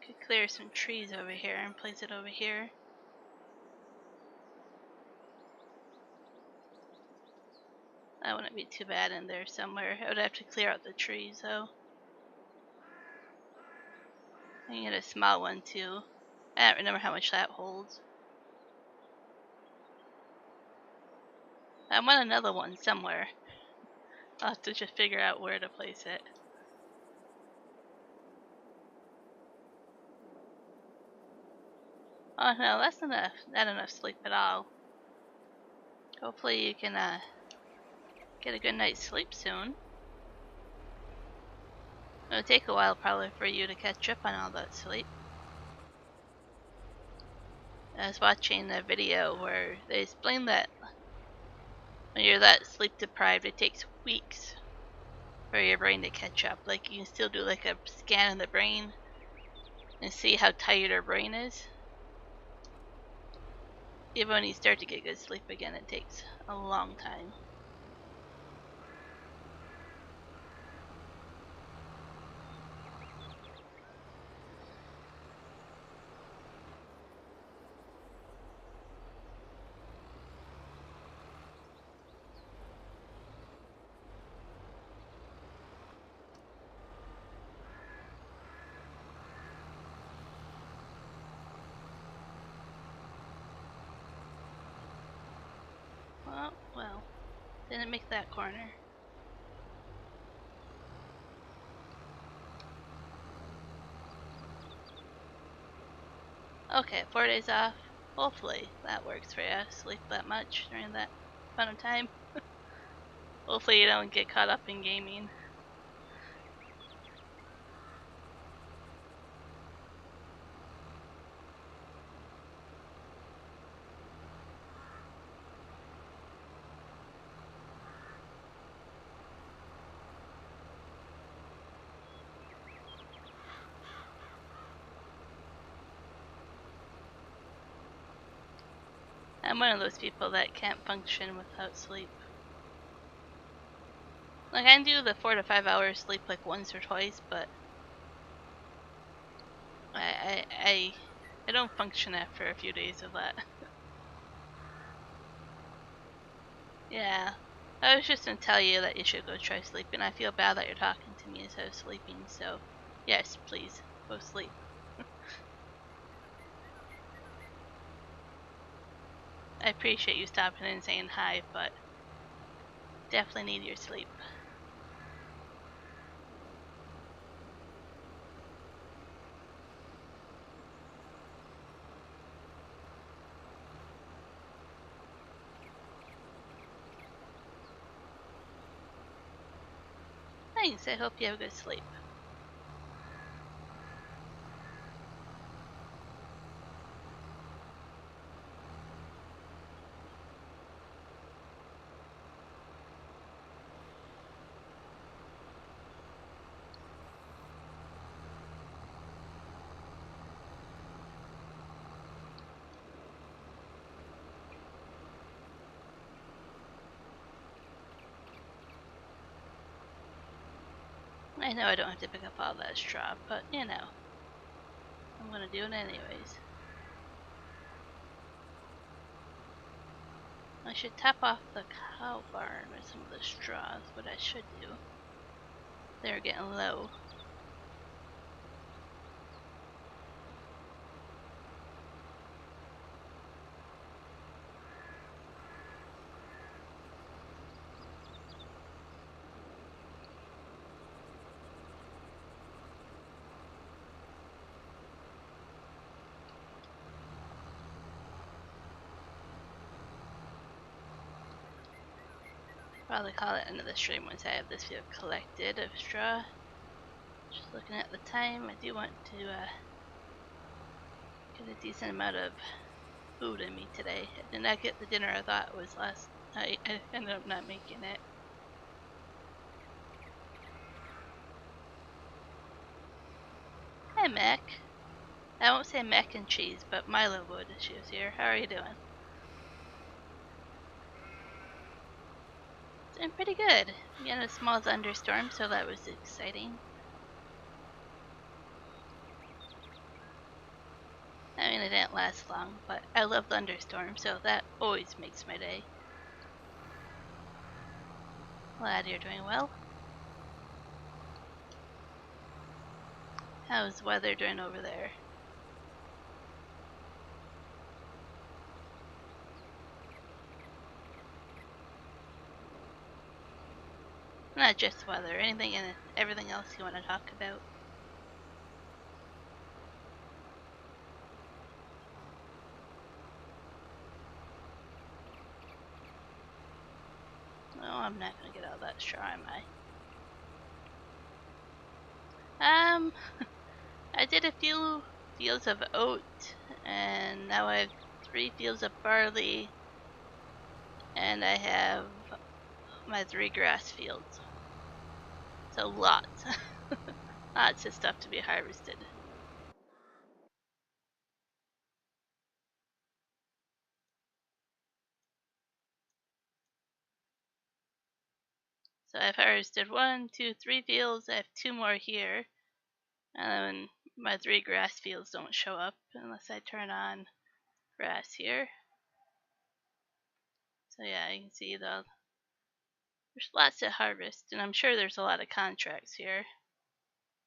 Could clear some trees over here and place it over here. That wouldn't be too bad in there somewhere. I would have to clear out the trees though. I can get a small one too. I don't remember how much that holds. I want another one somewhere. I'll have to just figure out where to place it. Oh no, that's enough. Not enough sleep at all. Hopefully you can get a good night's sleep soon. It'll take a while probably for you to catch up on all that sleep. I was watching a video where they explain that when you're that sleep deprived, it takes weeks for your brain to catch up. Like, you can still do like a scan of the brain and see how tired your brain is. Even when you start to get good sleep again, it takes a long time. Well, didn't make that corner. Okay, 4 days off. Hopefully that works for you. Sleep that much during that fun of time. Hopefully you don't get caught up in gaming. I'm one of those people that can't function without sleep. Like, I can do the 4 to 5 hours sleep like once or twice, but I don't function after a few days of that. Yeah. I was just gonna tell you that you should go try sleeping. I feel bad that you're talking to me instead of sleeping, so yes, please, go sleep. I appreciate you stopping and saying hi, but definitely need your sleep. Thanks, I hope you have a good sleep. I know I don't have to pick up all that straw, but you know, I'm gonna do it anyways. I should tap off the cow barn with some of the straws, what I should do. They're getting low. Probably call it another stream once I have this field collected of straw. Just looking at the time, I do want to get a decent amount of food in me today. I did not get the dinner I thought was last night. I ended up not making it. Hi, Mac. I won't say mac and cheese, but Milo would if she was here. How are you doing? Doing pretty good. We had a small thunderstorm, so that was exciting. I mean, it didn't last long, but I love thunderstorms, so that always makes my day. Glad you're doing well. How's the weather doing over there? Not just weather, anything and everything else you want to talk about. No, I'm not gonna get all that straw, am I? I did a few fields of oat, and now I have 3 fields of barley, and I have my 3 grass fields. So lots, lots of stuff to be harvested. So I've harvested 1, 2, 3 fields. I have 2 more here, and then my 3 grass fields don't show up unless I turn on grass here. So yeah, you can see there's lots to harvest, and I'm sure there's a lot of contracts here.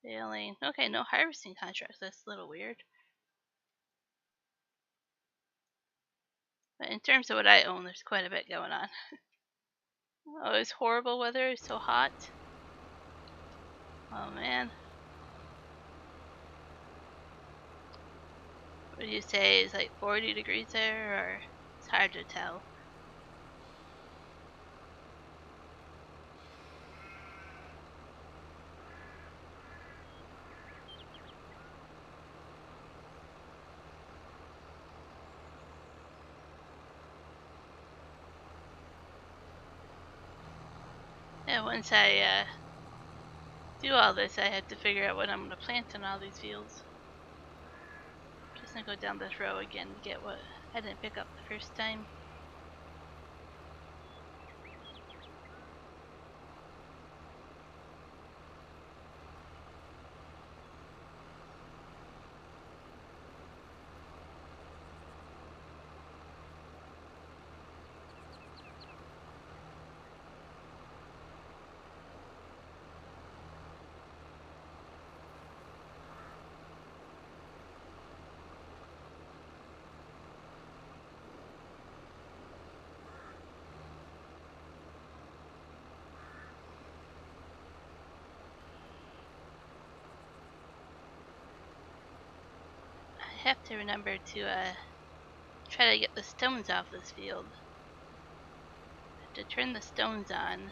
Okay, no harvesting contracts. That's a little weird. But in terms of what I own, there's quite a bit going on. Oh, it's horrible weather. It's so hot. Oh man. What do you say? Is like 40 degrees there, or it's hard to tell? Yeah, once I do all this, I have to figure out what I'm gonna plant in all these fields. Just gonna go down this row again to get what I didn't pick up the first time. have to remember to try to get the stones off this field. To turn the stones on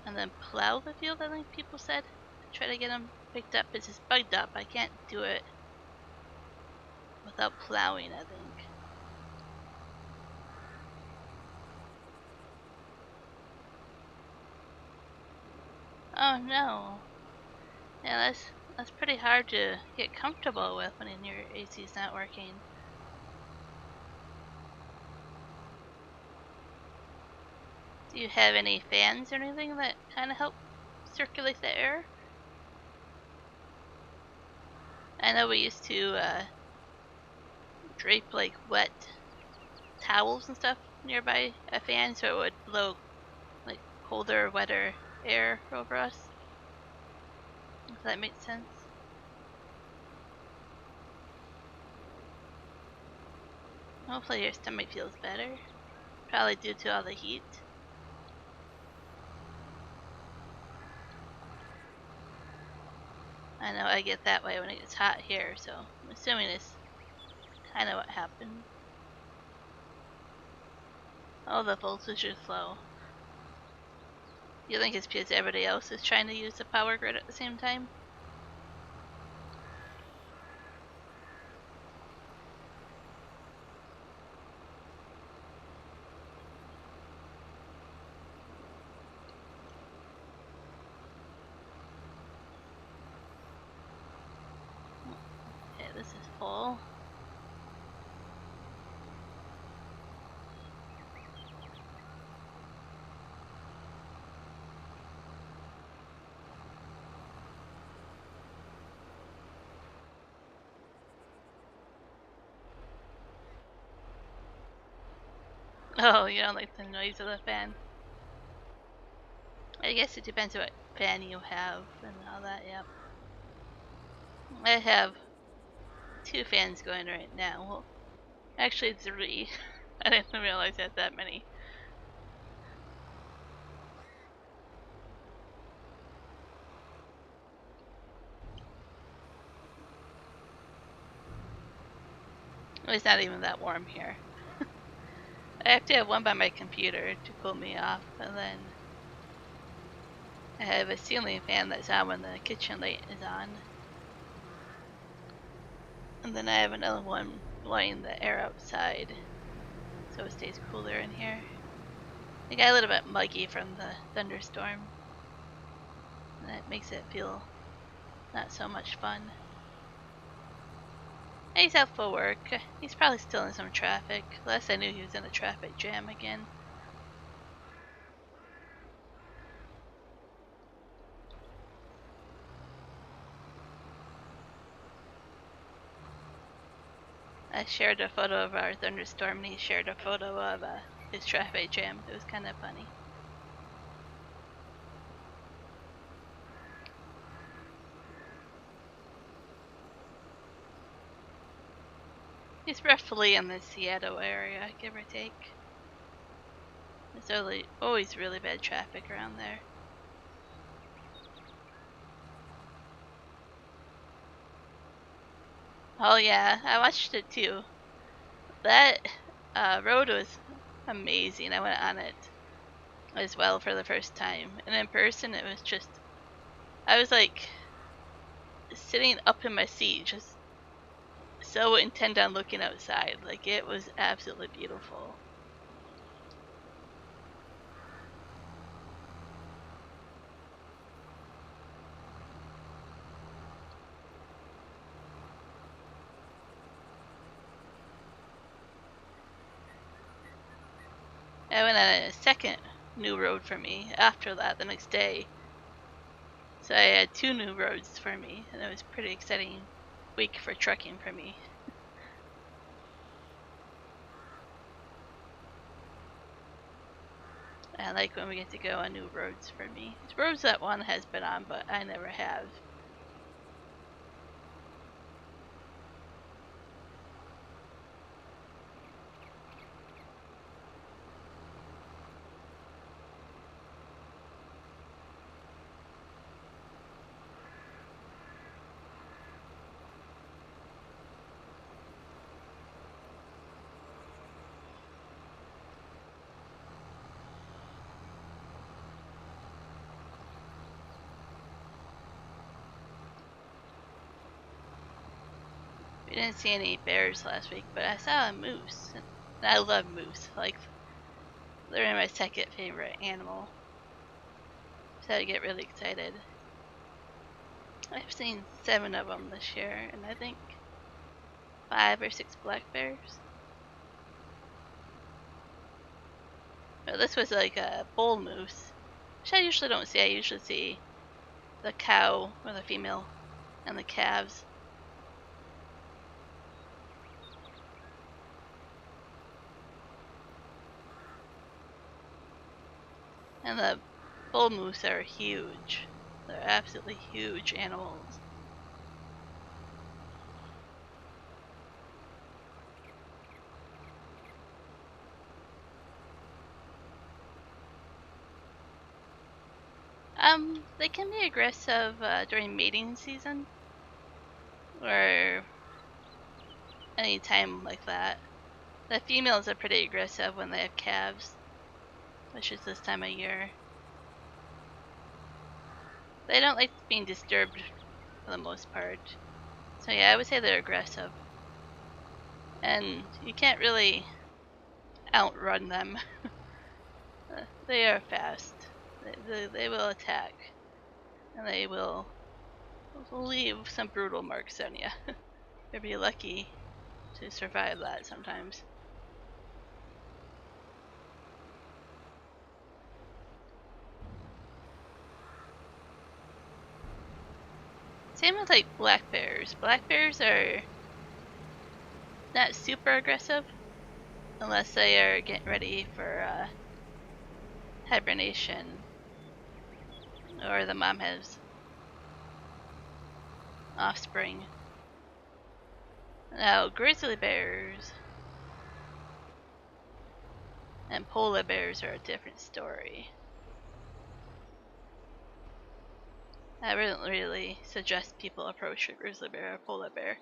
and then plow the field, I think people said. Try to get them picked up. It's just bugged up. I can't do it without plowing, I think. Oh no. Yeah, that's pretty hard to get comfortable with when your AC's not working. Do you have any fans or anything that kind of help circulate the air? I know we used to drape like wet towels and stuff nearby a fan so it would blow like colder, wetter air over us. If that makes sense. Hopefully your stomach feels better. Probably due to all the heat. I know I get that way when it gets hot here, so I'm assuming it's kind of what happened. Oh, the voltage is low. You think it's because everybody else is trying to use the power grid at the same time? Okay, this is full. Oh, you don't like the noise of the fan? I guess it depends what fan you have and all that, yep. I have 2 fans going right now. Well, actually 3. I didn't realize I had that many. It's not even that warm here. I have to have one by my computer to cool me off, and then I have a ceiling fan that's on when the kitchen light is on. And then I have another one blowing the air outside, so it stays cooler in here. It got a little bit muggy from the thunderstorm. And that makes it feel not so much fun. He's out for work. He's probably still in some traffic. Last I knew he was in a traffic jam again. I shared a photo of our thunderstorm and he shared a photo of his traffic jam. It was kind of funny. He's roughly in the Seattle area, give or take. There's always really bad traffic around there. Oh yeah, I watched it too. That road was amazing. I went on it as well for the first time. And in person, it was just, I was like sitting up in my seat, just so intent on looking outside. Like, it was absolutely beautiful. I went on a second new road for me after that the next day. So I had 2 new roads for me, and it was a pretty exciting week for trucking for me. I like when we get to go on new roads for me. It's roads that Juan has been on, but I never have. We didn't see any bears last week, but I saw a moose. And I love moose. Like, they're my second favorite animal. So I get really excited. I've seen 7 of them this year, and I think 5 or 6 black bears. But this was like a bull moose, which I usually don't see. I usually see the cow or the female and the calves. And the bull moose are huge. They're absolutely huge animals. They can be aggressive during mating season, or any time like that. The females are pretty aggressive when they have calves, which is this time of year. They don't like being disturbed for the most part. So yeah, I would say they're aggressive. And you can't really outrun them. They are fast. They will attack. And they will leave some brutal marks on you. You'll be lucky to survive that sometimes. Same with like black bears. Black bears are not super aggressive unless they are getting ready for hibernation, or the mom has offspring. Now, grizzly bears and polar bears are a different story. I wouldn't really suggest people approach a grizzly bear or polar bear.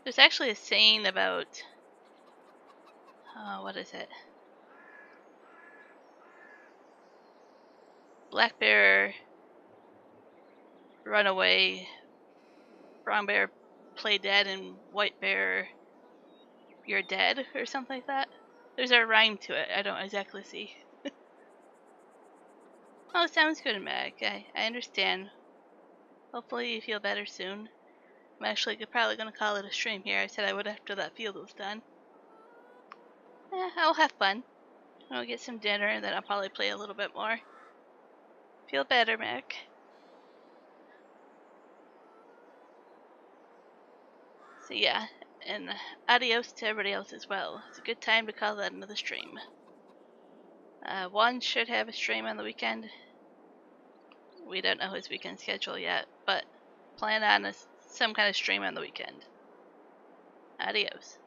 There's actually a saying about, what is it? Black bear run away, brown bear play dead, and white bear you're dead, or something like that. There's a rhyme to it. I don't exactly see. Oh, sounds good, Meg. I understand. Hopefully you feel better soon. I'm actually probably going to call it a stream here. I said I would after that field was done. I'll have fun. I'll get some dinner, and then I'll probably play a little bit more. Feel better, Meg. So yeah, and adios to everybody else as well. It's a good time to call that another stream. Juan should have a stream on the weekend. We don't know his weekend schedule yet, but plan on some kind of stream on the weekend. Adios.